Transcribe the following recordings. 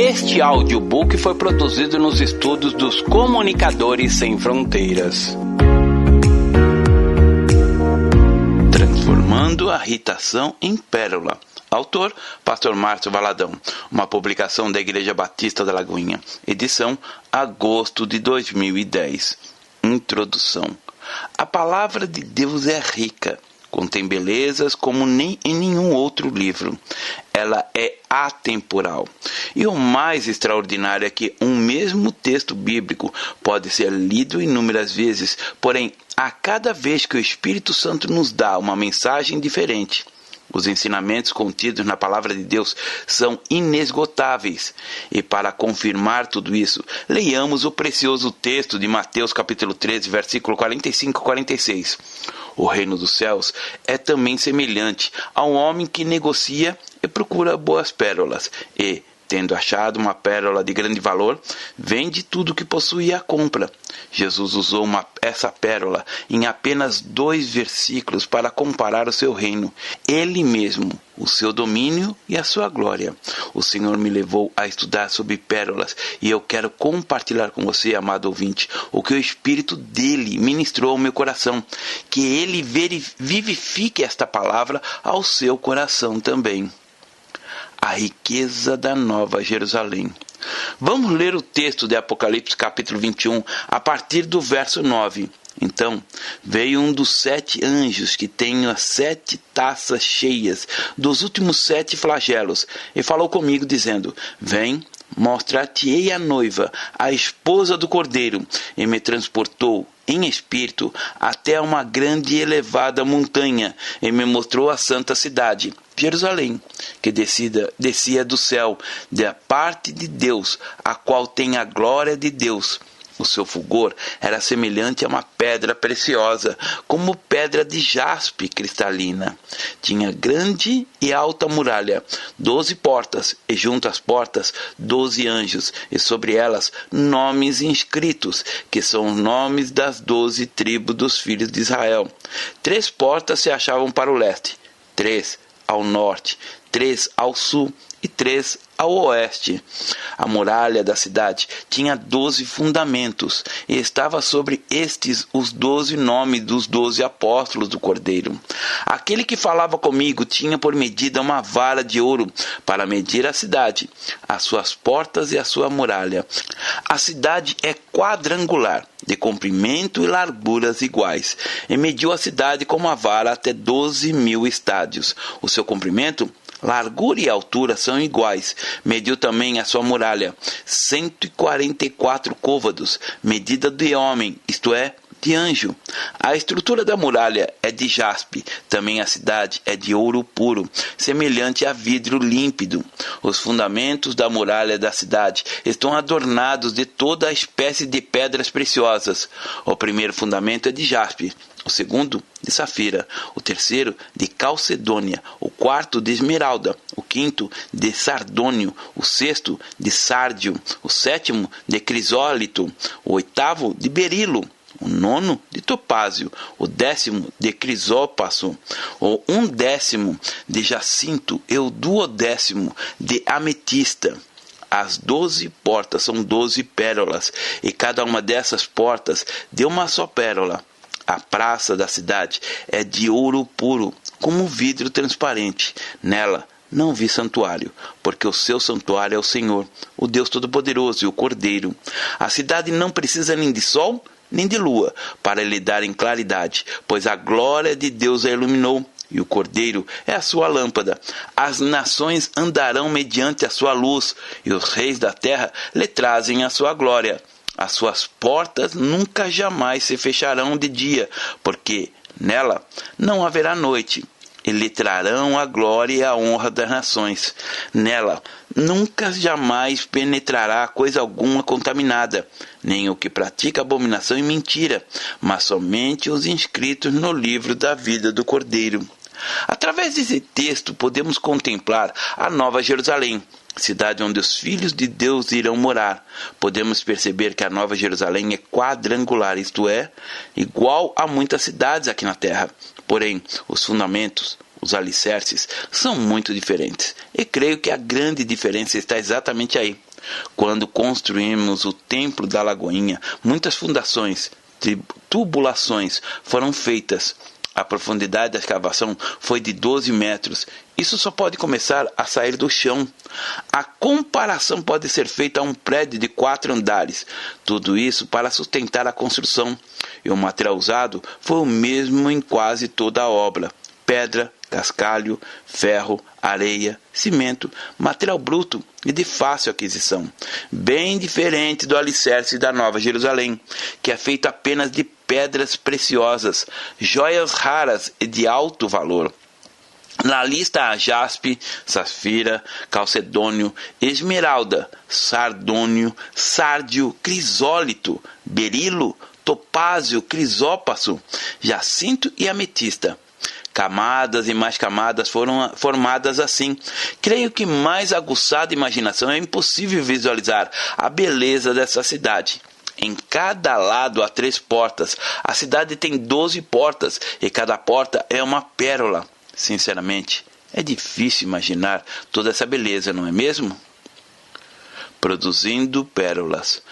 Este audiobook foi produzido nos estúdios dos Comunicadores Sem Fronteiras. Transformando a irritação em pérola. Autor, Pastor Márcio Valadão. Uma publicação da Igreja Batista da Lagoinha. Edição, agosto de 2010. Introdução. A palavra de Deus é rica. Contém belezas como nem em nenhum outro livro. Ela é atemporal. E o mais extraordinário é que um mesmo texto bíblico pode ser lido inúmeras vezes, porém, a cada vez que o Espírito Santo nos dá uma mensagem diferente, os ensinamentos contidos na Palavra de Deus são inesgotáveis. E para confirmar tudo isso, leiamos o precioso texto de Mateus capítulo 13, versículo 45 e 46. O reino dos céus é também semelhante a um homem que negocia e procura boas pérolas e, tendo achado uma pérola de grande valor, vende tudo o que possui e a compra. Jesus usou essa pérola em apenas 2 versículos para comparar o seu reino, ele mesmo, o seu domínio e a sua glória. O Senhor me levou a estudar sobre pérolas e eu quero compartilhar com você, amado ouvinte, o que o Espírito dele ministrou ao meu coração, que ele vivifique esta palavra ao seu coração também. A riqueza da Nova Jerusalém. Vamos ler o texto de Apocalipse capítulo 21, a partir do verso 9. Então, veio um dos 7 anjos que tem as 7 taças cheias dos últimos 7 flagelos, e falou comigo, dizendo: Vem, mostrar-te-ei a noiva, a esposa do Cordeiro, e me transportou em espírito até uma grande e elevada montanha, e me mostrou a santa cidade, Jerusalém, que descia do céu, da parte de Deus, a qual tem a glória de Deus. O seu fulgor era semelhante a uma pedra preciosa, como pedra de jaspe cristalina. Tinha grande e alta muralha, 12 portas, e junto às portas 12 anjos, e sobre elas nomes inscritos, que são os nomes das 12 tribos dos filhos de Israel. 3 portas se achavam para o leste, 3 ao norte, 3 ao sul e 3 ao oeste. A muralha da cidade tinha 12 fundamentos, e estava sobre estes os 12 nomes dos 12 apóstolos do Cordeiro. Aquele que falava comigo tinha por medida uma vara de ouro para medir a cidade, as suas portas e a sua muralha. A cidade é quadrangular, de comprimento e larguras iguais, e mediu a cidade com uma vara até 12.000 estádios. O seu comprimento, largura e altura são iguais. Mediu também a sua muralha, 144 côvados, medida de homem, isto é, de anjo. A estrutura da muralha é de jaspe, também a cidade é de ouro puro, semelhante a vidro límpido. Os fundamentos da muralha da cidade estão adornados de toda a espécie de pedras preciosas. O primeiro fundamento é de jaspe, o segundo de safira, o terceiro de calcedônia, o quarto de esmeralda, o quinto de sardônio, o sexto de sárdio, o sétimo de crisólito, o oitavo de berilo, o 9º de topázio, o 10º de crisópaso, o 11º de jacinto e o 12º de ametista. As 12 portas são 12 pérolas, e cada uma dessas portas de uma só pérola. A praça da cidade é de ouro puro, como vidro transparente. Nela não vi santuário, porque o seu santuário é o Senhor, o Deus Todo-Poderoso e o Cordeiro. A cidade não precisa nem de sol, nem de lua, para lhe darem claridade, pois a glória de Deus a iluminou, e o Cordeiro é a sua lâmpada. As nações andarão mediante a sua luz, e os reis da terra lhe trazem a sua glória. As suas portas nunca jamais se fecharão de dia, porque nela não haverá noite. E lhe trarão a glória e a honra das nações. Nela nunca jamais penetrará coisa alguma contaminada, nem o que pratica abominação e mentira, mas somente os inscritos no livro da vida do Cordeiro. Através desse texto podemos contemplar a Nova Jerusalém, cidade onde os filhos de Deus irão morar. Podemos perceber que a Nova Jerusalém é quadrangular, isto é, igual a muitas cidades aqui na terra. Porém, os fundamentos, os alicerces, são muito diferentes. E creio que a grande diferença está exatamente aí. Quando construímos o Templo da Lagoinha, muitas fundações, tubulações foram feitas. A profundidade da escavação foi de 12 metros. Isso só pode começar a sair do chão. A comparação pode ser feita a um prédio de 4 andares. Tudo isso para sustentar a construção. E o material usado foi o mesmo em quase toda a obra. Pedra, cascalho, ferro, areia, cimento, material bruto e de fácil aquisição. Bem diferente do alicerce da Nova Jerusalém, que é feito apenas de pedras preciosas, joias raras e de alto valor. Na lista há jaspe, safira, calcedônio, esmeralda, sardônio, sárdio, crisólito, berilo, topázio, crisópaso, jacinto e ametista. Camadas e mais camadas foram formadas assim. Creio que mais aguçada imaginação é impossível visualizar a beleza dessa cidade. Em cada lado há 3 portas. A cidade tem 12 portas e cada porta é uma pérola. Sinceramente, é difícil imaginar toda essa beleza, não é mesmo? Produzindo pérolas.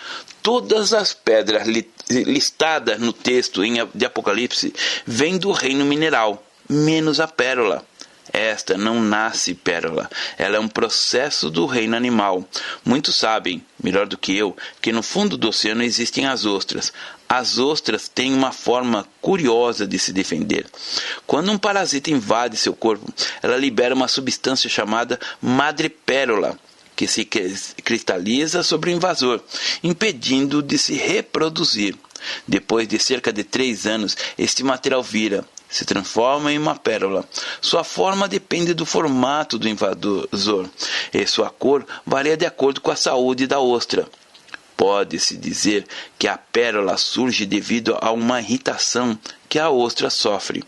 Todas as pedras listadas no texto de Apocalipse vêm do reino mineral, menos a pérola. Esta não nasce pérola, ela é um processo do reino animal. Muitos sabem, melhor do que eu, que no fundo do oceano existem as ostras. As ostras têm uma forma curiosa de se defender. Quando um parasita invade seu corpo, ela libera uma substância chamada madrepérola, que se cristaliza sobre o invasor, impedindo-o de se reproduzir. Depois de cerca de 3 anos, este material se transforma em uma pérola. Sua forma depende do formato do invasor, e sua cor varia de acordo com a saúde da ostra. Pode-se dizer que a pérola surge devido a uma irritação que a ostra sofre.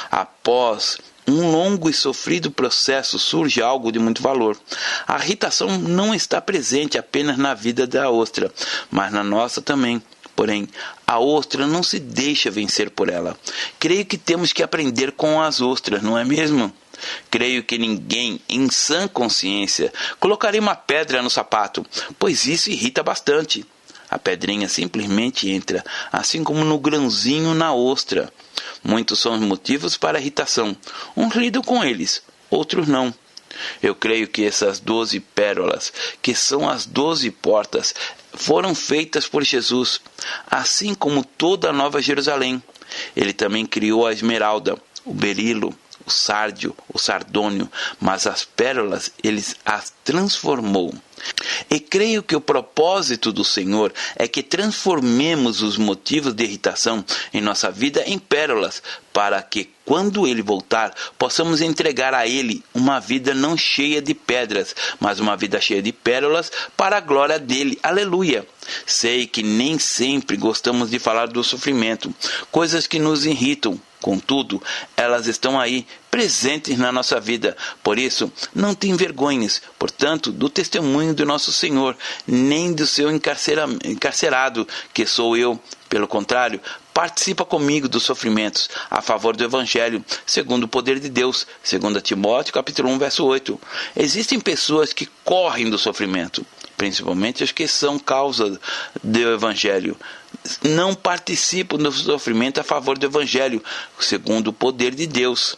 Após um longo e sofrido processo surge algo de muito valor. A irritação não está presente apenas na vida da ostra, mas na nossa também. Porém, a ostra não se deixa vencer por ela. Creio que temos que aprender com as ostras, não é mesmo? Creio que ninguém, em sã consciência, colocaria uma pedra no sapato, pois isso irrita bastante. A pedrinha simplesmente entra, assim como no grãozinho na ostra. Muitos são os motivos para a irritação. Uns lidam com eles, outros não. Eu creio que essas 12 pérolas, que são as 12 portas, foram feitas por Jesus, assim como toda a Nova Jerusalém. Ele também criou a esmeralda, o berilo, o sárdio, o sardônio, mas as pérolas ele as transformou. E creio que o propósito do Senhor é que transformemos os motivos de irritação em nossa vida em pérolas, para que, quando Ele voltar, possamos entregar a Ele uma vida não cheia de pedras, mas uma vida cheia de pérolas para a glória dEle. Aleluia! Sei que nem sempre gostamos de falar do sofrimento, coisas que nos irritam. Contudo, elas estão aí, presentes na nossa vida. Por isso, não te envergonhes, portanto, do testemunho do nosso Senhor, nem do seu encarcerado, que sou eu. Pelo contrário, participa comigo dos sofrimentos, a favor do Evangelho, segundo o poder de Deus. 2 Timóteo, capítulo 1, verso 8. Existem pessoas que correm do sofrimento, principalmente as que são causa do Evangelho. Não participam do sofrimento a favor do Evangelho, segundo o poder de Deus.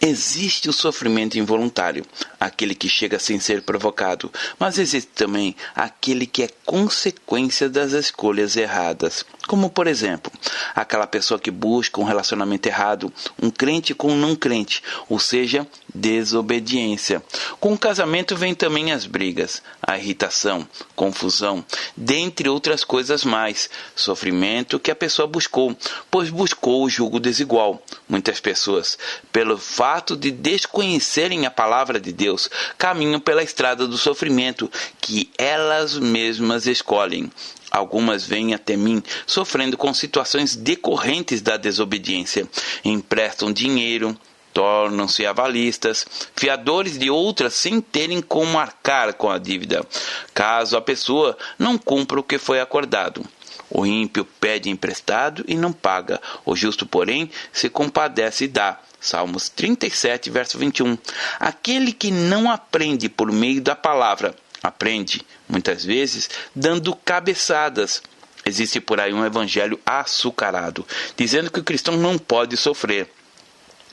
Existe o sofrimento involuntário, aquele que chega sem ser provocado, mas existe também aquele que é consequência das escolhas erradas. Como, por exemplo, aquela pessoa que busca um relacionamento errado, um crente com um não crente, ou seja, desobediência. Com o casamento vem também as brigas, a irritação, confusão, dentre outras coisas mais. Sofrimento que a pessoa buscou, pois buscou o jugo desigual. Muitas pessoas, pelo fato de desconhecerem a palavra de Deus, caminham pela estrada do sofrimento que elas mesmas escolhem. Algumas vêm até mim sofrendo com situações decorrentes da desobediência. Emprestam dinheiro, tornam-se avalistas, fiadores de outras sem terem como arcar com a dívida, caso a pessoa não cumpra o que foi acordado. O ímpio pede emprestado e não paga. O justo, porém, se compadece e dá. Salmos 37, verso 21. Aquele que não aprende por meio da palavra, aprende, muitas vezes, dando cabeçadas. Existe por aí um evangelho açucarado, dizendo que o cristão não pode sofrer.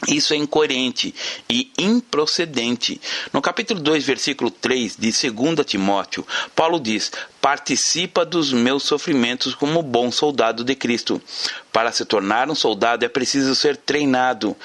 Isso é incoerente e improcedente. No capítulo 2, versículo 3 de 2 Timóteo, Paulo diz: participa dos meus sofrimentos como bom soldado de Cristo. Para se tornar um soldado é preciso ser treinado.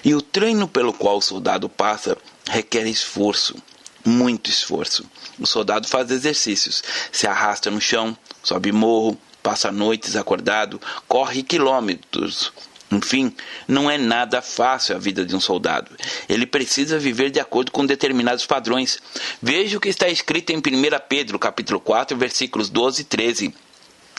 E o treino pelo qual o soldado passa requer esforço, muito esforço. O soldado faz exercícios, se arrasta no chão, sobe morro, passa noites acordado, corre quilômetros. Enfim, não é nada fácil a vida de um soldado. Ele precisa viver de acordo com determinados padrões. Veja o que está escrito em 1 Pedro, capítulo 4, versículos 12 e 13.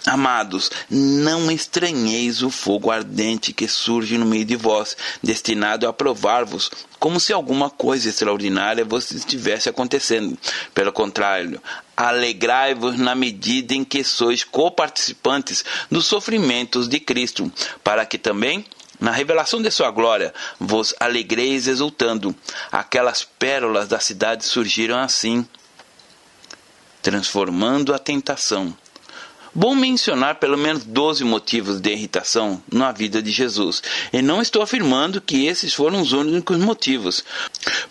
Amados, não estranheis o fogo ardente que surge no meio de vós, destinado a provar-vos, como se alguma coisa extraordinária vos estivesse acontecendo. Pelo contrário, alegrai-vos na medida em que sois coparticipantes dos sofrimentos de Cristo, para que também, na revelação de sua glória, vos alegreis exultando. Aquelas pérolas da cidade surgiram assim, transformando a tentação. Bom mencionar pelo menos 12 motivos de irritação na vida de Jesus. E não estou afirmando que esses foram os únicos motivos.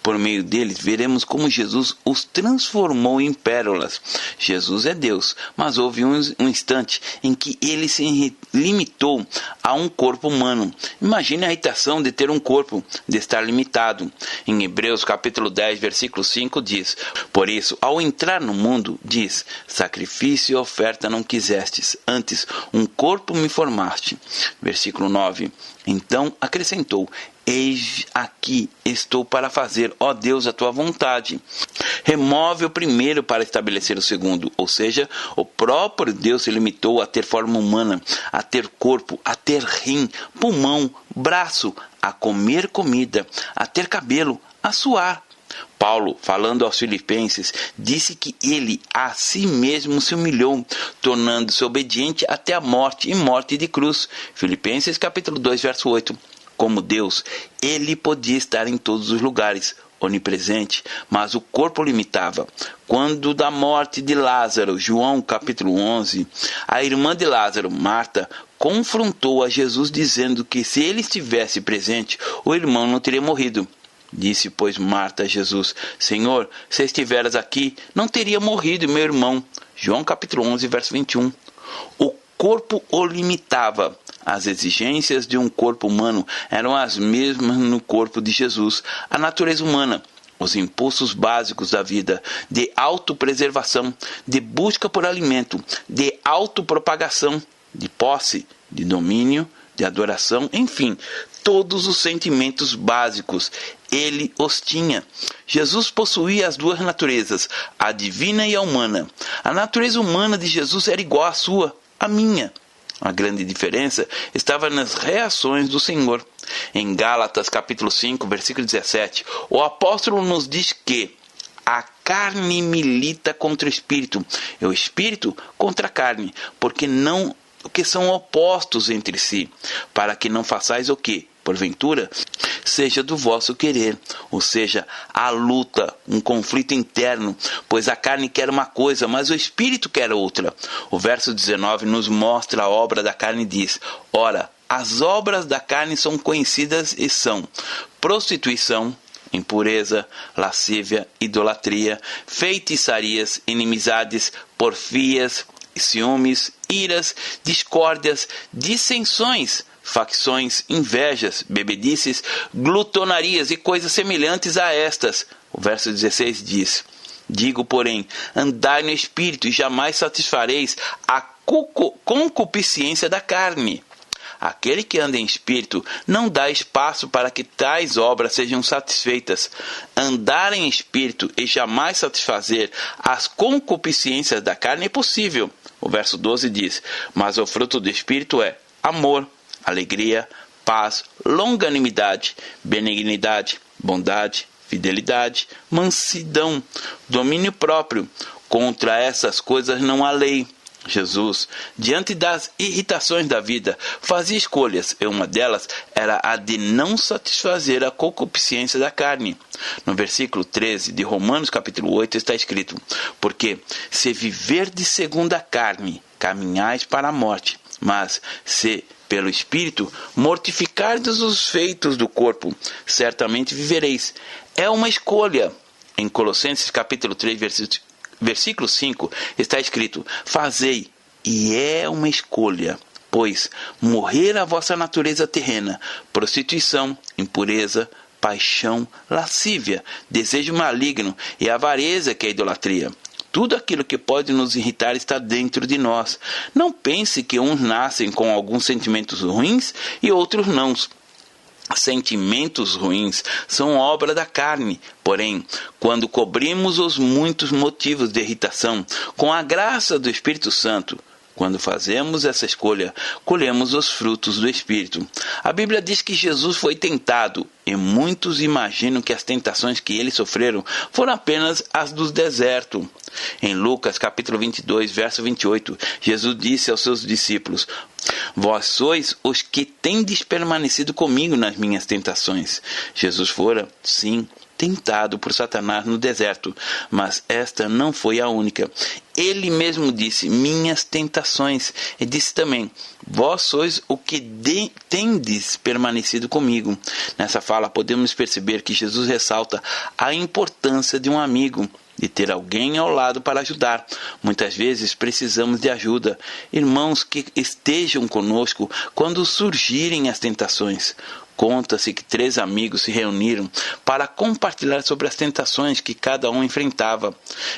Por meio deles, veremos como Jesus os transformou em pérolas. Jesus é Deus, mas houve um instante em que ele se limitou a um corpo humano. Imagine a irritação de ter um corpo, de estar limitado. Em Hebreus capítulo 10, versículo 5 diz: por isso, ao entrar no mundo, diz: sacrifício e oferta não quisestes, antes um corpo me formaste. Versículo 9. Então acrescentou: eis aqui estou para fazer, ó Deus, a tua vontade. Remove o primeiro para estabelecer o segundo. Ou seja, o próprio Deus se limitou a ter forma humana, a ter corpo, a ter rim, pulmão, braço, a comer comida, a ter cabelo, a suar. Paulo, falando aos filipenses, disse que ele a si mesmo se humilhou, tornando-se obediente até a morte e morte de cruz. Filipenses capítulo 2, verso 8. Como Deus, ele podia estar em todos os lugares, onipresente, mas o corpo limitava. Quando da morte de Lázaro, João capítulo 11, a irmã de Lázaro, Marta, confrontou a Jesus dizendo que se ele estivesse presente, o irmão não teria morrido. Disse, pois, Marta a Jesus: Senhor, se estiveras aqui, não teria morrido meu irmão. João capítulo 11, verso 21. O corpo o limitava. As exigências de um corpo humano eram as mesmas no corpo de Jesus. A natureza humana, os impulsos básicos da vida, de autopreservação, de busca por alimento, de autopropagação, de posse, de domínio, de adoração, enfim, todos os sentimentos básicos, ele os tinha. Jesus possuía as duas naturezas, a divina e a humana. A natureza humana de Jesus era igual à sua, à minha. A grande diferença estava nas reações do Senhor. Em Gálatas capítulo 5, versículo 17, o apóstolo nos diz que a carne milita contra o espírito, e o espírito contra a carne, porque são opostos entre si, para que não façais o que, porventura, seja do vosso querer. Ou seja, há luta, um conflito interno, pois a carne quer uma coisa, mas o espírito quer outra. O verso 19 nos mostra a obra da carne e diz: ora, as obras da carne são conhecidas e são prostituição, impureza, lascívia, idolatria, feitiçarias, inimizades, porfias, ciúmes, iras, discórdias, dissensões, facções, invejas, bebedices, glutonarias e coisas semelhantes a estas. O verso 16 diz: digo, porém, andai no Espírito e jamais satisfareis a concupiscência da carne. Aquele que anda em Espírito não dá espaço para que tais obras sejam satisfeitas. Andar em Espírito e jamais satisfazer as concupiscências da carne é possível. O verso 12 diz: mas o fruto do Espírito é amor, alegria, paz, longanimidade, benignidade, bondade, fidelidade, mansidão, domínio próprio. Contra essas coisas não há lei. Jesus, diante das irritações da vida, fazia escolhas, e uma delas era a de não satisfazer a concupiscência da carne. No versículo 13 de Romanos capítulo 8 está escrito: porque se viverdes segundo a carne, caminhais para a morte, mas se pelo Espírito mortificardes os feitos do corpo, certamente vivereis. É uma escolha. Em Colossenses capítulo 3, versículo 5, está escrito: fazei, e é uma escolha, pois morrer a vossa natureza terrena, prostituição, impureza, paixão, lascívia, desejo maligno e avareza, que é a idolatria. Tudo aquilo que pode nos irritar está dentro de nós. Não pense que uns nascem com alguns sentimentos ruins e outros não. Sentimentos ruins são obra da carne, porém, quando cobrimos os muitos motivos de irritação com a graça do Espírito Santo, quando fazemos essa escolha, colhemos os frutos do Espírito. A Bíblia diz que Jesus foi tentado, e muitos imaginam que as tentações que ele sofreram foram apenas as do deserto. Em Lucas capítulo 22, verso 28, Jesus disse aos seus discípulos: vós sois os que tendes permanecido comigo nas minhas tentações. Jesus fora, sim, tentado por Satanás no deserto, mas esta não foi a única. Ele mesmo disse: minhas tentações. E disse também: vós sois o que tendes permanecido comigo. Nessa fala podemos perceber que Jesus ressalta a importância de um amigo, de ter alguém ao lado para ajudar. Muitas vezes precisamos de ajuda, irmãos que estejam conosco quando surgirem as tentações. Conta-se que 3 amigos se reuniram para compartilhar sobre as tentações que cada um enfrentava.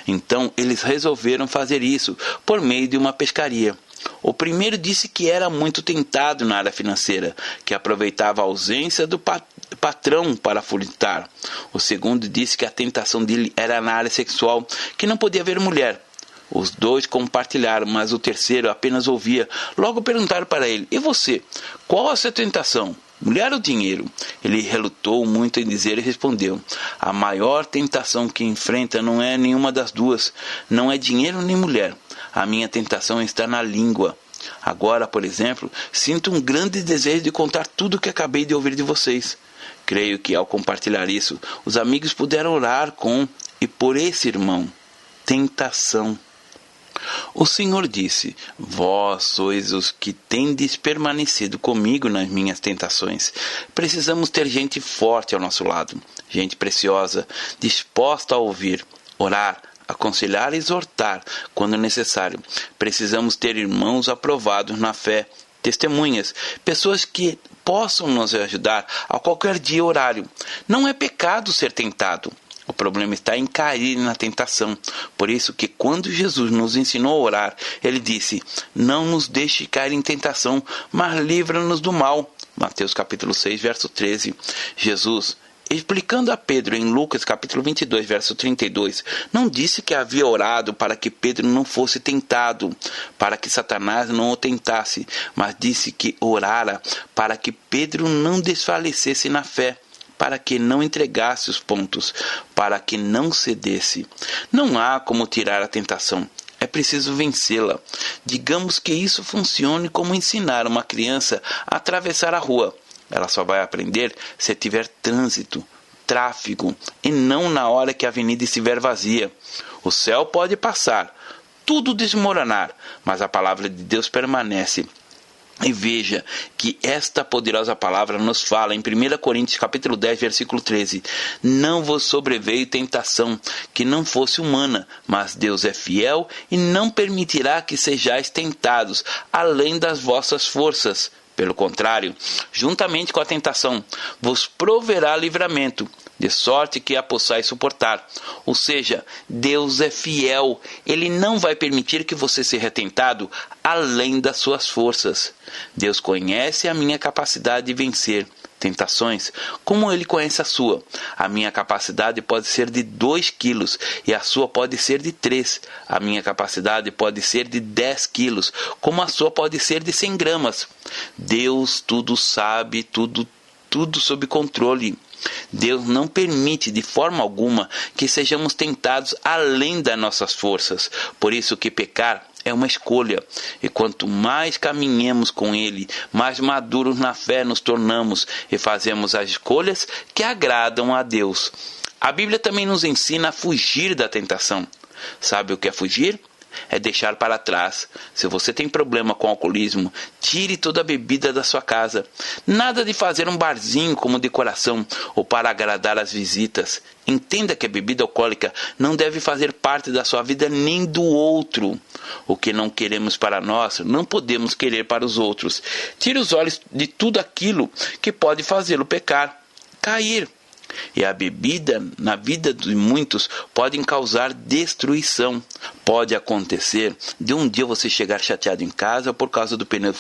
Então eles resolveram fazer isso por meio de uma pescaria. O primeiro disse que era muito tentado na área financeira, que aproveitava a ausência do patrão para furtar. O segundo disse que a tentação dele era na área sexual, que não podia ver mulher. Os 2 compartilharam, mas o terceiro apenas ouvia. Logo perguntaram para ele: e você? Qual a sua tentação? Mulher ou dinheiro? Ele relutou muito em dizer e respondeu: a maior tentação que enfrenta não é nenhuma das duas. Não é dinheiro nem mulher. A minha tentação está na língua. Agora, por exemplo, sinto um grande desejo de contar tudo o que acabei de ouvir de vocês. Creio que ao compartilhar isso, os amigos puderam orar com e por esse irmão. Tentação. O Senhor disse: vós sois os que tendes permanecido comigo nas minhas tentações. Precisamos ter gente forte ao nosso lado, gente preciosa, disposta a ouvir, orar, aconselhar e exortar quando necessário. Precisamos ter irmãos aprovados na fé, testemunhas, pessoas que possam nos ajudar a qualquer dia e horário. Não é pecado ser tentado. O problema está em cair na tentação. Por isso que quando Jesus nos ensinou a orar, ele disse: não nos deixe cair em tentação, mas livra-nos do mal. Mateus capítulo 6, verso 13. Jesus, explicando a Pedro em Lucas capítulo 22, verso 32, não disse que havia orado para que Pedro não fosse tentado, para que Satanás não o tentasse, mas disse que orara para que Pedro não desfalecesse na fé, para que não entregasse os pontos, para que não cedesse. Não há como tirar a tentação, é preciso vencê-la. Digamos que isso funcione como ensinar uma criança a atravessar a rua. Ela só vai aprender se tiver trânsito, tráfego, e não na hora que a avenida estiver vazia. O céu pode passar, tudo desmoronar, mas a palavra de Deus permanece. E veja que esta poderosa palavra nos fala em 1 Coríntios capítulo 10, versículo 13. Não vos sobreveio tentação que não fosse humana, mas Deus é fiel e não permitirá que sejais tentados além das vossas forças. Pelo contrário, juntamente com a tentação, vos proverá livramento, de sorte que a possais suportar. Ou seja, Deus é fiel. Ele não vai permitir que você seja tentado além das suas forças. Deus conhece a minha capacidade de vencer tentações, como Ele conhece a sua. A minha capacidade pode ser de 2 quilos e a sua pode ser de 3. A minha capacidade pode ser de 10 quilos, como a sua pode ser de 100 gramas. Deus tudo sabe, tudo sob controle. Deus não permite de forma alguma que sejamos tentados além das nossas forças. Por isso que pecar é uma escolha. E quanto mais caminhemos com Ele, mais maduros na fé nos tornamos e fazemos as escolhas que agradam a Deus. A Bíblia também nos ensina a fugir da tentação. Sabe o que é fugir? É deixar para trás. Se você tem problema com alcoolismo, tire toda a bebida da sua casa. Nada de fazer um barzinho como decoração ou para agradar as visitas. Entenda que a bebida alcoólica não deve fazer parte da sua vida nem do outro. O que não queremos para nós, não podemos querer para os outros. Tire os olhos de tudo aquilo que pode fazê-lo pecar, cair. E a bebida, na vida de muitos, pode causar destruição. Pode acontecer de um dia você chegar chateado em casa por causa do pneu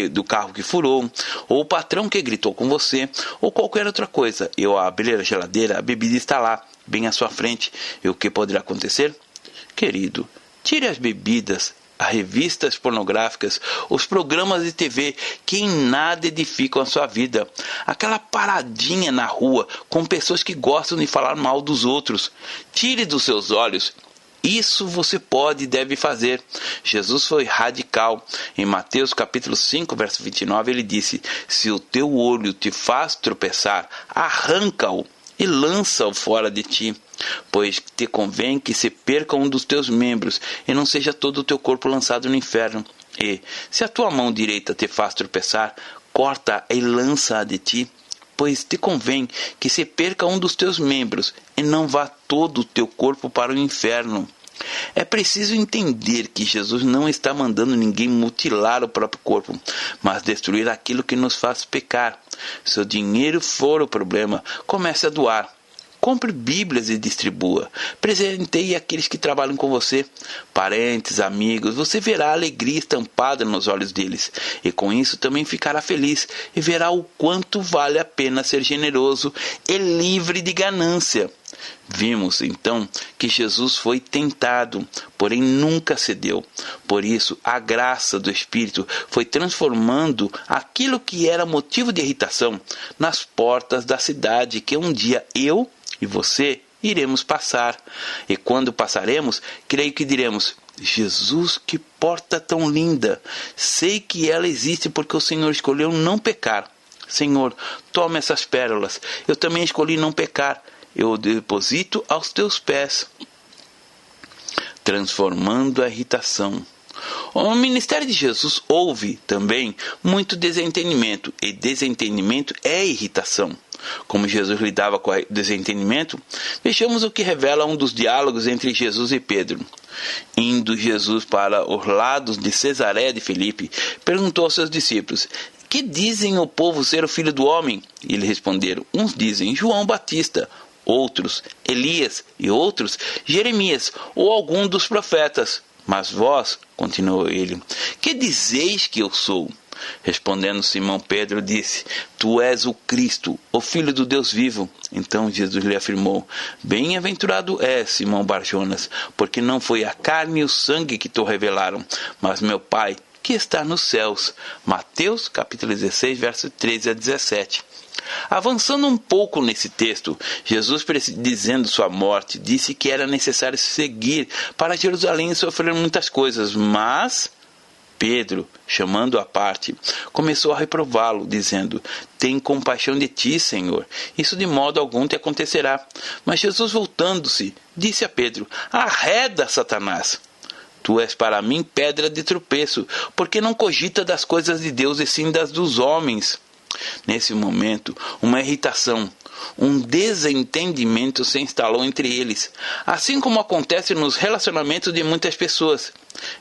do carro que furou, ou o patrão que gritou com você, ou qualquer outra coisa. E ao abrir a geladeira, a bebida está lá, bem à sua frente. E o que poderá acontecer? Querido, tire as bebidas, as revistas pornográficas, os programas de TV que em nada edificam a sua vida. Aquela paradinha na rua com pessoas que gostam de falar mal dos outros. Tire dos seus olhos. Isso você pode e deve fazer. Jesus foi radical. Em Mateus capítulo 5, verso 29, ele disse: se o teu olho te faz tropeçar, arranca-o e lança-o fora de ti. Pois te convém que se perca um dos teus membros, e não seja todo o teu corpo lançado no inferno. E, se a tua mão direita te faz tropeçar, corta e lança-a de ti. Pois te convém que se perca um dos teus membros, e não vá todo o teu corpo para o inferno. É preciso entender que Jesus não está mandando ninguém mutilar o próprio corpo, mas destruir aquilo que nos faz pecar. Se o dinheiro for o problema, comece a doar. Compre Bíblias e distribua. Presenteie aqueles que trabalham com você, parentes, amigos. Você verá a alegria estampada nos olhos deles. E com isso também ficará feliz e verá o quanto vale a pena ser generoso e livre de ganância. Vimos, então, que Jesus foi tentado, porém nunca cedeu. Por isso, a graça do Espírito foi transformando aquilo que era motivo de irritação nas portas da cidade que um dia eu e você iremos passar. E quando passaremos, creio que diremos: Jesus, que porta tão linda! Sei que ela existe porque o Senhor escolheu não pecar. Senhor, toma essas pérolas. Eu também escolhi não pecar. Eu deposito aos teus pés. Transformando a irritação. O ministério de Jesus houve também muito desentendimento, e desentendimento é irritação. Como Jesus lidava com o desentendimento, vejamos o que revela um dos diálogos entre Jesus e Pedro. Indo Jesus para os lados de Cesareia de Filipe, perguntou aos seus discípulos: que dizem o povo ser o Filho do Homem? E eles responderam: uns dizem João Batista, outros Elias, e outros Jeremias, ou algum dos profetas. Mas vós, continuou ele, que dizeis que eu sou? Respondendo Simão Pedro, disse: tu és o Cristo, o Filho do Deus vivo. Então Jesus lhe afirmou: bem-aventurado és, Simão Barjonas, porque não foi a carne e o sangue que te revelaram, mas meu Pai que está nos céus. Mateus capítulo 16, verso 13 a 17. Avançando um pouco nesse texto, Jesus, dizendo sua morte, disse que era necessário seguir para Jerusalém e sofrer muitas coisas, mas Pedro, chamando-o à parte, começou a reprová-lo, dizendo: tem compaixão de ti, Senhor, isso de modo algum te acontecerá. Mas Jesus, voltando-se, disse a Pedro: arreda, Satanás! Tu és para mim pedra de tropeço, porque não cogita das coisas de Deus e sim das dos homens. Nesse momento, uma irritação, um desentendimento se instalou entre eles, assim como acontece nos relacionamentos de muitas pessoas,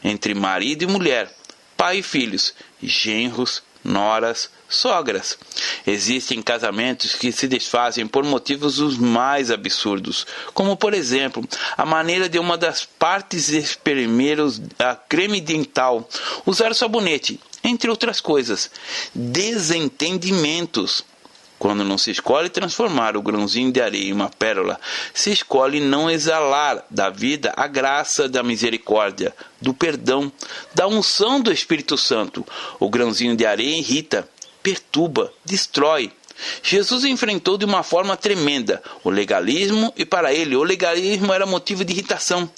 entre marido e mulher, pai e filhos, genros, noras, sogras. Existem casamentos que se desfazem por motivos os mais absurdos, como por exemplo, a maneira de uma das partes espremer a creme dental, usar sabonete, entre outras coisas. Desentendimentos. Quando não se escolhe transformar o grãozinho de areia em uma pérola, se escolhe não exalar da vida a graça da misericórdia, do perdão, da unção do Espírito Santo. O grãozinho de areia irrita, perturba, destrói. Jesus enfrentou de uma forma tremenda o legalismo e para ele o legalismo era motivo de irritação.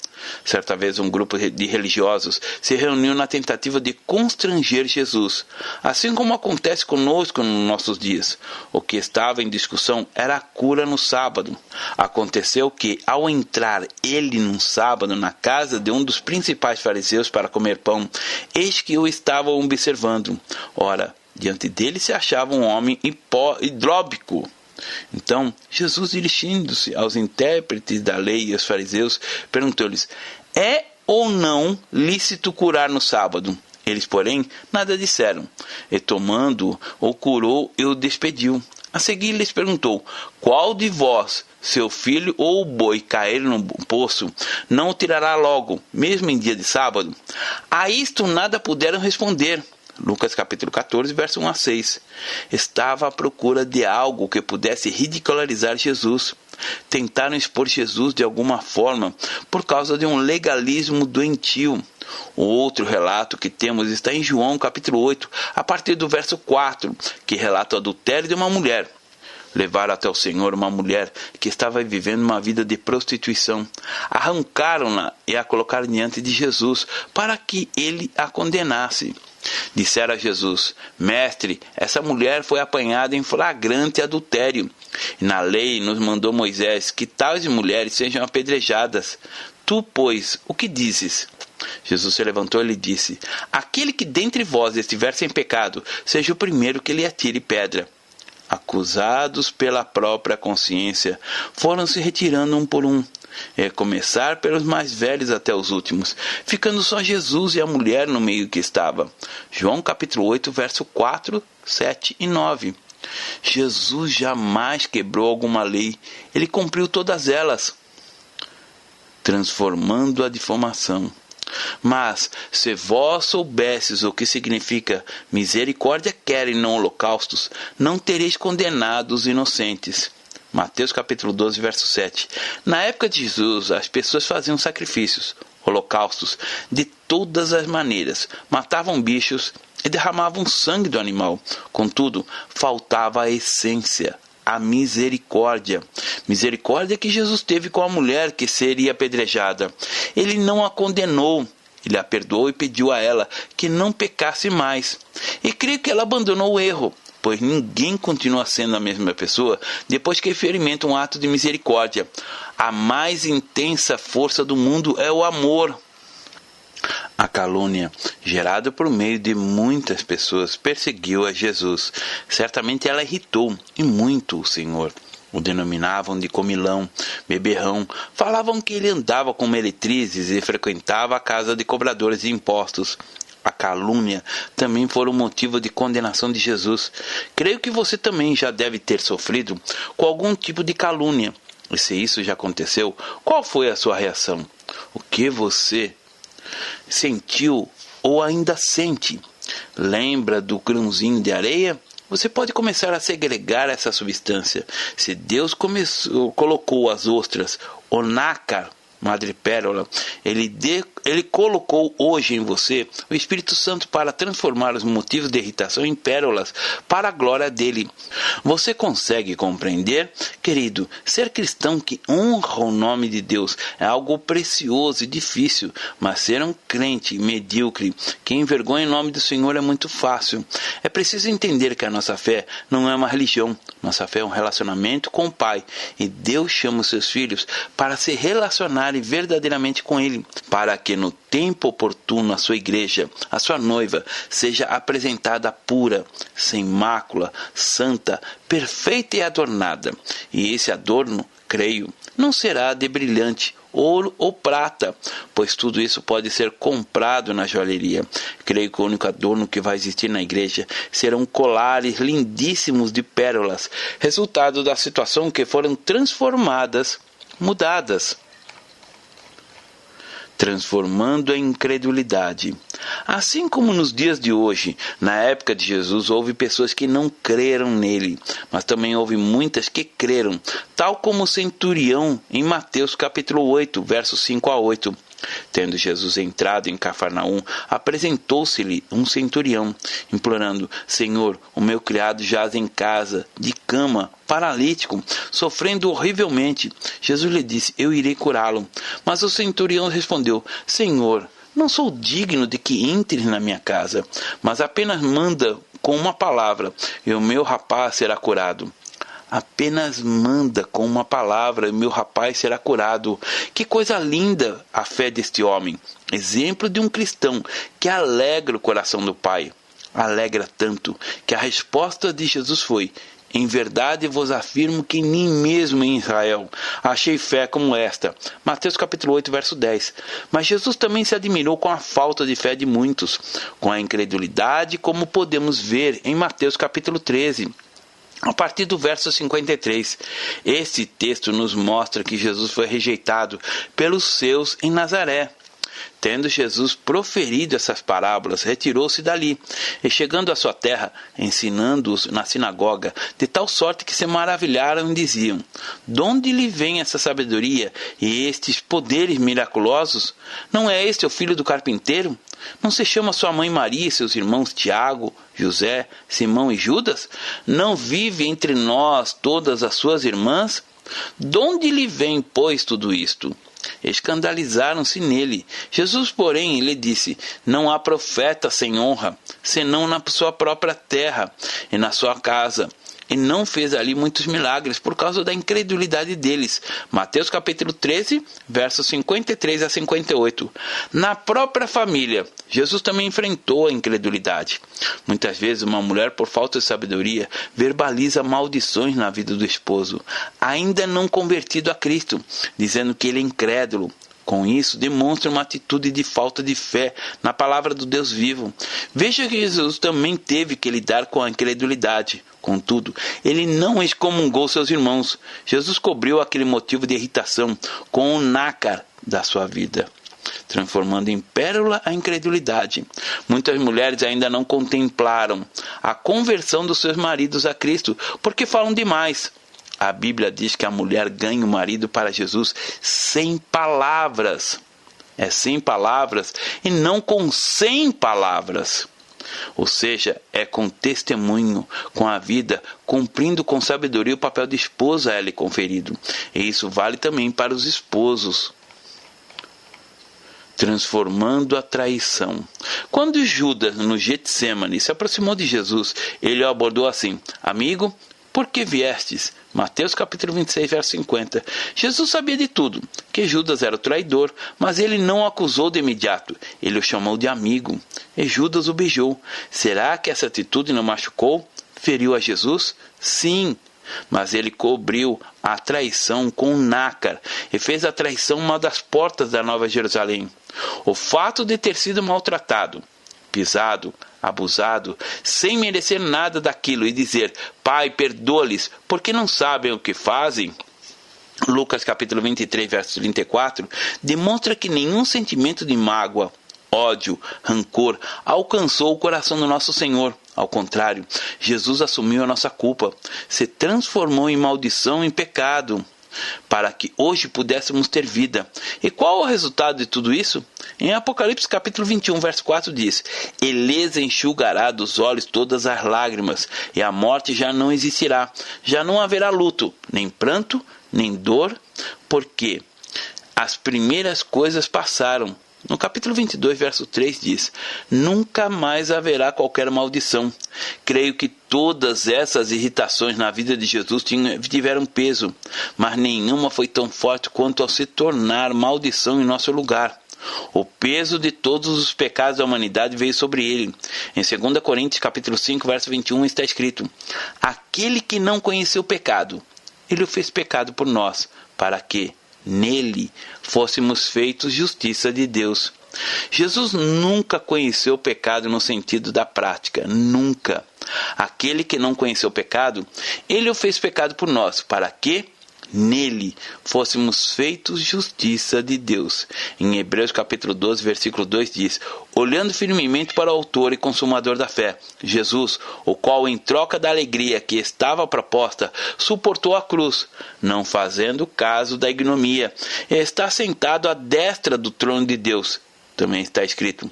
Certa vez um grupo de religiosos se reuniu na tentativa de constranger Jesus, assim como acontece conosco nos nossos dias. O que estava em discussão era a cura no sábado. Aconteceu que, ao entrar ele num sábado na casa de um dos principais fariseus para comer pão, eis que o estavam observando. Ora, diante dele se achava um homem hidróbico. Então, Jesus, dirigindo-se aos intérpretes da lei e aos fariseus, perguntou-lhes: é ou não lícito curar no sábado? Eles, porém, nada disseram. E tomando-o, o curou e o despediu. A seguir lhes perguntou: qual de vós, seu filho ou o boi cair no poço, não o tirará logo, mesmo em dia de sábado? A isto nada puderam responder. Lucas capítulo 14, verso 1 a 6. Estava à procura de algo que pudesse ridicularizar Jesus. Tentaram expor Jesus de alguma forma por causa de um legalismo doentio. O outro relato que temos está em João capítulo 8, a partir do verso 4, que relata o adultério de uma mulher. Levaram até o Senhor uma mulher que estava vivendo uma vida de prostituição. Arrancaram-na e a colocaram diante de Jesus para que ele a condenasse. Disseram a Jesus: Mestre, essa mulher foi apanhada em flagrante adultério. E na lei nos mandou Moisés que tais mulheres sejam apedrejadas. Tu, pois, o que dizes? Jesus se levantou e lhe disse: aquele que dentre vós estiver sem pecado, seja o primeiro que lhe atire pedra. Acusados pela própria consciência, foram se retirando um por um, começar pelos mais velhos até os últimos, ficando só Jesus e a mulher no meio que estava. João capítulo 8, verso 4, 7 e 9. Jesus jamais quebrou alguma lei, ele cumpriu todas elas, transformando a difamação. Mas, se vós soubesses o que significa misericórdia quer e não holocaustos, não tereis condenado os inocentes. Mateus capítulo 12, verso 7. Na época de Jesus, as pessoas faziam sacrifícios, holocaustos, de todas as maneiras. Matavam bichos e derramavam sangue do animal. Contudo, faltava a essência, a misericórdia. Misericórdia que Jesus teve com a mulher que seria apedrejada. Ele não a condenou, ele a perdoou e pediu a ela que não pecasse mais. E creio que ela abandonou o erro, pois ninguém continua sendo a mesma pessoa depois que experimenta um ato de misericórdia. A mais intensa força do mundo é o amor. A calúnia, gerada por meio de muitas pessoas, perseguiu a Jesus. Certamente ela irritou e muito o Senhor. O denominavam de comilão, beberrão, falavam que ele andava com meretrizes e frequentava a casa de cobradores de impostos. A calúnia também foi um motivo de condenação de Jesus. Creio que você também já deve ter sofrido com algum tipo de calúnia. E se isso já aconteceu, qual foi a sua reação? O que você sentiu ou ainda sente? Lembra do grãozinho de areia? Você pode começar a segregar essa substância. Se Deus colocou as ostras, o nácar, madrepérola, ele colocou hoje em você o Espírito Santo para transformar os motivos de irritação em pérolas para a glória dele. Você consegue compreender, querido? Ser cristão que honra o nome de Deus é algo precioso e difícil, mas ser um crente medíocre que envergonha o nome do Senhor é muito fácil. É preciso entender que a nossa fé não é uma religião. Nossa fé é um relacionamento com o Pai, e Deus chama os seus filhos para se relacionarem verdadeiramente com Ele, para que no tempo oportuno a sua igreja, a sua noiva, seja apresentada pura, sem mácula, santa, perfeita e adornada. E esse adorno, creio, não será de brilhante ouro ou prata, pois tudo isso pode ser comprado na joalheria. Creio que o único adorno que vai existir na igreja serão colares lindíssimos de pérolas, resultado da situação que foram transformadas, mudadas, transformando a incredulidade. Assim como nos dias de hoje, na época de Jesus, houve pessoas que não creram nele, mas também houve muitas que creram, tal como o centurião em Mateus capítulo 8, versos 5 a 8. Tendo Jesus entrado em Cafarnaum, apresentou-se-lhe um centurião, implorando: Senhor, o meu criado jaz em casa, de cama, paralítico, sofrendo horrivelmente. Jesus lhe disse: Eu irei curá-lo. Mas o centurião respondeu: Senhor, não sou digno de que entres na minha casa, mas apenas manda com uma palavra, e o meu rapaz será curado. Apenas manda com uma palavra e meu rapaz será curado. Que coisa linda a fé deste homem. Exemplo de um cristão que alegra o coração do Pai. Alegra tanto que a resposta de Jesus foi: em verdade vos afirmo que nem mesmo em Israel achei fé como esta. Mateus capítulo 8, verso 10. Mas Jesus também se admirou com a falta de fé de muitos, com a incredulidade, como podemos ver em Mateus capítulo 13. A partir do verso 53, esse texto nos mostra que Jesus foi rejeitado pelos seus em Nazaré. Tendo Jesus proferido essas parábolas, retirou-se dali, e chegando à sua terra, ensinando-os na sinagoga, de tal sorte que se maravilharam e diziam: de onde lhe vem essa sabedoria e estes poderes miraculosos? Não é este o filho do carpinteiro? Não se chama sua mãe Maria e seus irmãos Tiago, José, Simão e Judas? Não vive entre nós todas as suas irmãs? De onde lhe vem, pois, tudo isto? Escandalizaram-se nele. Jesus, porém, lhe disse: não há profeta sem honra, senão na sua própria terra e na sua casa. E não fez ali muitos milagres por causa da incredulidade deles. Mateus capítulo 13, versos 53 a 58. Na própria família, Jesus também enfrentou a incredulidade. Muitas vezes uma mulher, por falta de sabedoria, verbaliza maldições na vida do esposo, ainda não convertido a Cristo, dizendo que ele é incrédulo. Com isso, demonstra uma atitude de falta de fé na palavra do Deus vivo. Veja que Jesus também teve que lidar com a incredulidade. Contudo, ele não excomungou seus irmãos. Jesus cobriu aquele motivo de irritação com o nácar da sua vida, transformando em pérola a incredulidade. Muitas mulheres ainda não contemplaram a conversão dos seus maridos a Cristo, porque falam demais. A Bíblia diz que a mulher ganha o marido para Jesus sem palavras. É sem palavras e não com 100 palavras. Ou seja, é com testemunho, com a vida, cumprindo com sabedoria o papel de esposa a ela conferido. E isso vale também para os esposos. Transformando a traição. Quando Judas, no Getsêmani, se aproximou de Jesus, ele o abordou assim: amigo, por que viestes? Mateus capítulo 26, verso 50. Jesus sabia de tudo, que Judas era o traidor, mas ele não o acusou de imediato. Ele o chamou de amigo, e Judas o beijou. Será que essa atitude não machucou? Feriu a Jesus? Sim, mas ele cobriu a traição com um nácar, e fez a traição uma das portas da Nova Jerusalém. O fato de ter sido maltratado, pisado, abusado, sem merecer nada daquilo, e dizer: Pai, perdoa-lhes, porque não sabem o que fazem. Lucas capítulo 23, verso 34, demonstra que nenhum sentimento de mágoa, ódio, rancor alcançou o coração do nosso Senhor. Ao contrário, Jesus assumiu a nossa culpa, se transformou em maldição, em pecado, para que hoje pudéssemos ter vida. E qual o resultado de tudo isso? Em Apocalipse capítulo 21, verso 4 diz: Ele enxugará dos olhos todas as lágrimas, e a morte já não existirá. Já não haverá luto, nem pranto, nem dor, porque as primeiras coisas passaram. No capítulo 22, verso 3 diz: nunca mais haverá qualquer maldição. Creio que todas essas irritações na vida de Jesus tiveram peso, mas nenhuma foi tão forte quanto ao se tornar maldição em nosso lugar. O peso de todos os pecados da humanidade veio sobre ele. Em 2 Coríntios capítulo 5, verso 21 está escrito: aquele que não conheceu o pecado, ele o fez pecado por nós, para que nele fôssemos feitos justiça de Deus. Jesus nunca conheceu o pecado no sentido da prática, nunca. Aquele que não conheceu o pecado, ele o fez pecado por nós, para que nele fôssemos feitos justiça de Deus. Em Hebreus capítulo 12, versículo 2 diz: olhando firmemente para o autor e consumador da fé, Jesus, o qual em troca da alegria que estava proposta, suportou a cruz, não fazendo caso da ignomia, e está sentado à destra do trono de Deus. Também está escrito: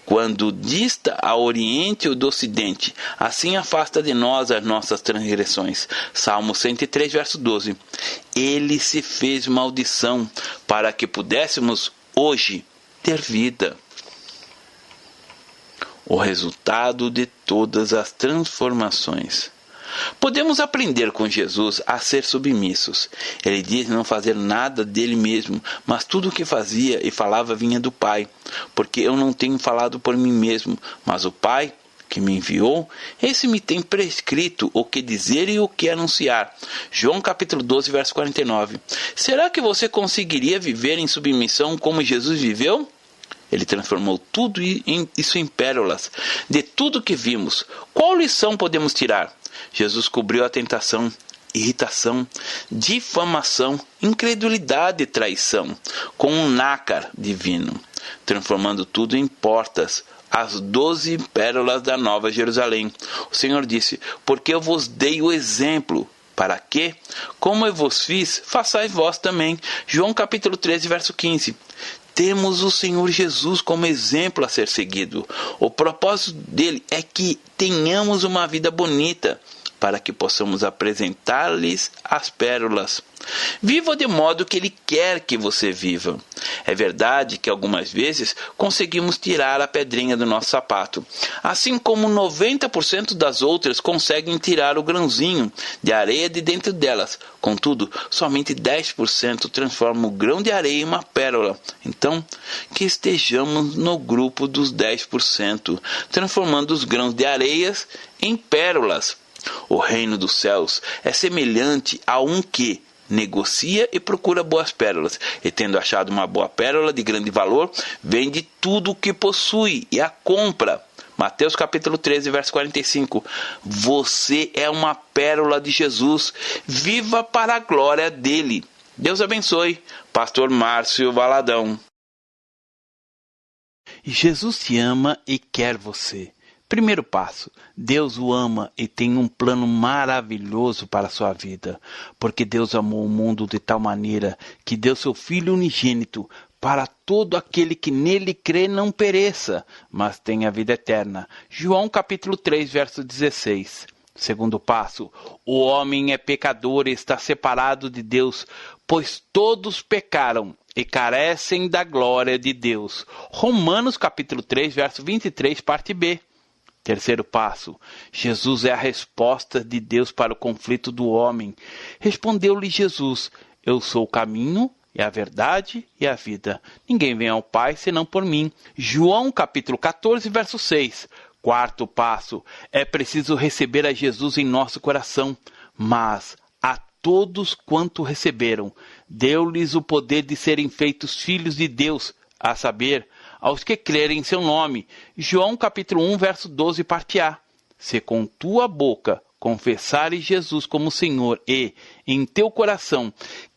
quando dista ao oriente ou do ocidente, assim afasta de nós as nossas transgressões. Salmo 103, verso 12. Ele se fez maldição para que pudéssemos hoje ter vida. O resultado de todas as transformações. Podemos aprender com Jesus a ser submissos. Ele diz não fazer nada dele mesmo, mas tudo o que fazia e falava vinha do Pai. Porque eu não tenho falado por mim mesmo, mas o Pai que me enviou, esse me tem prescrito o que dizer e o que anunciar. João capítulo 12, verso 49. Será que você conseguiria viver em submissão como Jesus viveu? Ele transformou tudo isso em pérolas. De tudo que vimos, qual lição podemos tirar? Jesus cobriu a tentação, irritação, difamação, incredulidade e traição com um nácar divino, transformando tudo em portas, as 12 pérolas da Nova Jerusalém. O Senhor disse: porque eu vos dei o exemplo, para que, como eu vos fiz, façais vós também. João capítulo 13, verso 15. Temos o Senhor Jesus como exemplo a ser seguido. O propósito dele é que tenhamos uma vida bonita, para que possamos apresentar-lhes as pérolas. Viva de modo que Ele quer que você viva. É verdade que algumas vezes conseguimos tirar a pedrinha do nosso sapato, assim como 90% das outras conseguem tirar o grãozinho de areia de dentro delas. Contudo, somente 10% transforma o grão de areia em uma pérola. Então, que estejamos no grupo dos 10%, transformando os grãos de areias em pérolas. O reino dos céus é semelhante a um que negocia e procura boas pérolas, e tendo achado uma boa pérola de grande valor, vende tudo o que possui e a compra. Mateus capítulo 13, verso 45. Você é uma pérola de Jesus. Viva para a glória dele. Deus abençoe. Pastor Márcio Valadão. Jesus te ama e quer você. Primeiro passo: Deus o ama e tem um plano maravilhoso para a sua vida, porque Deus amou o mundo de tal maneira que deu seu Filho unigênito para todo aquele que nele crê não pereça, mas tenha vida eterna. João capítulo 3, verso 16. Segundo passo: o homem é pecador e está separado de Deus, pois todos pecaram e carecem da glória de Deus. Romanos capítulo 3, verso 23, parte B. Terceiro passo: Jesus é a resposta de Deus para o conflito do homem. Respondeu-lhe Jesus: eu sou o caminho e a verdade e a vida. Ninguém vem ao Pai senão por mim. João capítulo 14, verso 6. Quarto passo: é preciso receber a Jesus em nosso coração. Mas a todos quanto receberam, deu-lhes o poder de serem feitos filhos de Deus, a saber, aos que crerem em seu nome. João capítulo 1, verso 12, parte A. Se com tua boca confessares Jesus como Senhor e, em teu coração,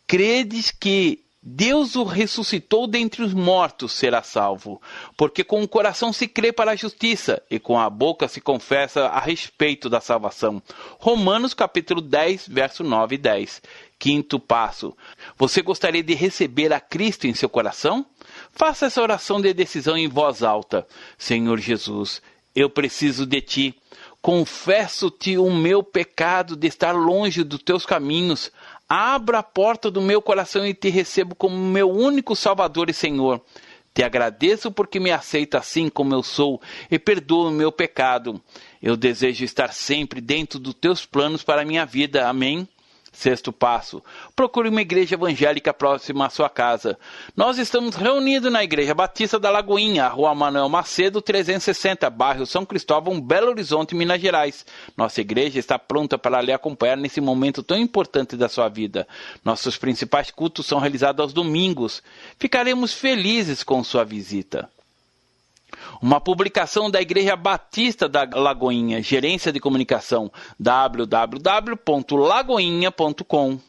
credes que Deus o ressuscitou dentre os mortos, será salvo. Porque com o coração se crê para a justiça e com a boca se confessa a respeito da salvação. Romanos capítulo 10, verso 9 e 10. Quinto passo: você gostaria de receber a Cristo em seu coração? Faça essa oração de decisão em voz alta. Senhor Jesus, eu preciso de Ti. Confesso-te o meu pecado de estar longe dos Teus caminhos. Abra a porta do meu coração e Te recebo como meu único Salvador e Senhor. Te agradeço porque me aceita assim como eu sou e perdoa o meu pecado. Eu desejo estar sempre dentro dos Teus planos para a minha vida. Amém? Sexto passo: procure uma igreja evangélica próxima à sua casa. Nós estamos reunidos na Igreja Batista da Lagoinha, Rua Manuel Macedo, 360, bairro São Cristóvão, Belo Horizonte, Minas Gerais. Nossa igreja está pronta para lhe acompanhar nesse momento tão importante da sua vida. Nossos principais cultos são realizados aos domingos. Ficaremos felizes com sua visita. Uma publicação da Igreja Batista da Lagoinha, Gerência de Comunicação, www.lagoinha.com.